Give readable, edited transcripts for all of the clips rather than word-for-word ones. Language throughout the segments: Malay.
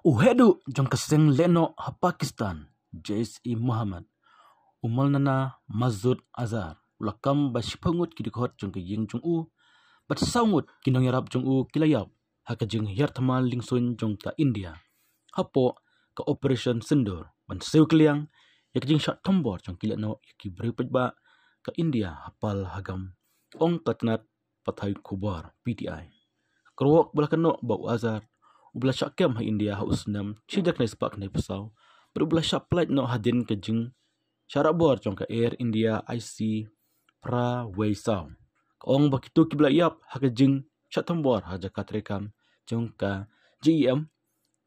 Uhedu jong kaseng leno ha Pakistan, Jais-e Muhammad, umal nana Masud Azhar, ulakam ba shipangut kidikot jong kiying jong u, bat saungut kinong yarap jong u kilayap, haka jing yartamal lingsun jong ta India, hapo ka Operation Sindur, ban sew kliang, yak jing syak tombor jong kilano yaki beripet ba ka India hapal hagam, ong katnat patay kubar PTI. Kerwak belah kenok bau Azhar, ublah syak kem ha India ha usnam sidak nai sepak nai pesau berublah syak plat no hadin ke jing syarat bor jong ka Air India IC pra weisau ong bakitu kibla yap ha ke jing syak tombor ha jakat rekam jong ka GEM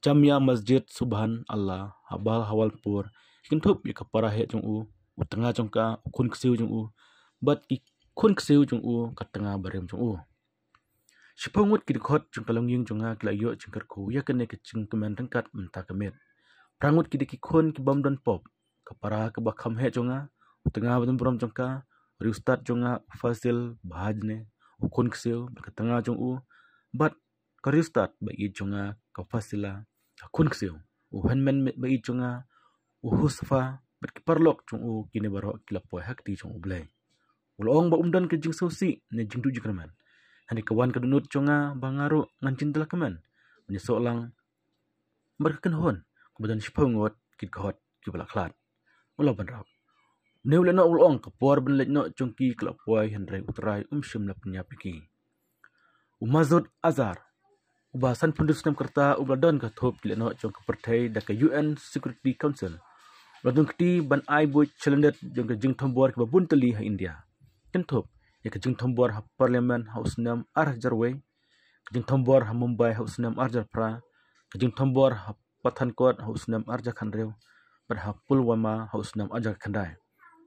Jamia Masjid Subhan Allah habal hawalpur kintup ya ka para he jong u tengah jong ka kun kesiu jong u bat kun kesiu jong u ka tengah barem jong u Shipangut kidikot jong kalong yung jonga kilayo jong kerku ya kene kecing kemen rengkat mentah kemet. Prangut kidikikon kibam dan pop. Kapara kebakam he jonga. Tengah badan berom jongka. Riustat jonga fasil bahajne. Ukun kesiu berketengah jong u. Bat kariustat bagi jonga kafasila. Ukun kesiu. Uhenmen bagi jonga. Uhusfa berkiparlok jong u kini baro kilapoy hakti jong u belai. Ulong ba umdan ke jing sausi ne jing tuju keman. Hani kawan kedunut jonga bangaru ngancin telah keman. Menyesok lang berkenhon. Kemudian sipangot kit kahot kibala klat. Ulah banrap. Neula no ulong kepuar benlek no jongki kelapuai hendrai utrai syim la penyapiki. Umazud Azhar. Ubasan penduduk senam kerta ubla don katop kile no jong kepertai da ke UN Security Council. Ladung keti ban ai boy celendet jong ke jing tombuar ke babun teli ha India. Kentop ya kejing tombor ha parlimen ha usnam Jarwe, kejing tombor ha Mumbai ha usnam Jarpra, kejing tombor ha Pathankot ha usnam Khandrew, pada ha Pulwama ha usnam Khandai.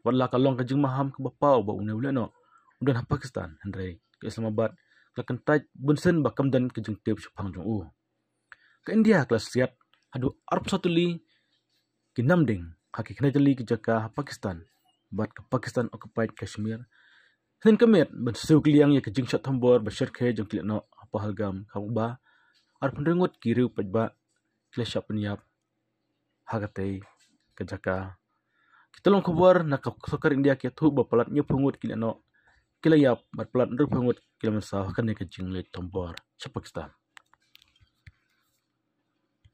Wala kalong kejing maham ke bapau ba une uleno, udan ha Pakistan Hendrai ke Islamabad, lakan taj bunsen bakam dan kejing tip Sepang jong u. Ke India kelas siat hadu arp satuli kinamding haki keneteli ke Jaka ha Pakistan, bat ke Pakistan occupied Kashmir. Sen kemet bersew kliang ya kejing syak tombor bersyar ke jong kilik no apa halgam kauba ar pendengut kiriu pejba klesyak penyap hagatai kejaka kita long kubar nak sokar India ke tu bapalat nya pungut kilik no kilayap berpelat ndur pungut kilaman sah kan kejing le tombor Pakistan.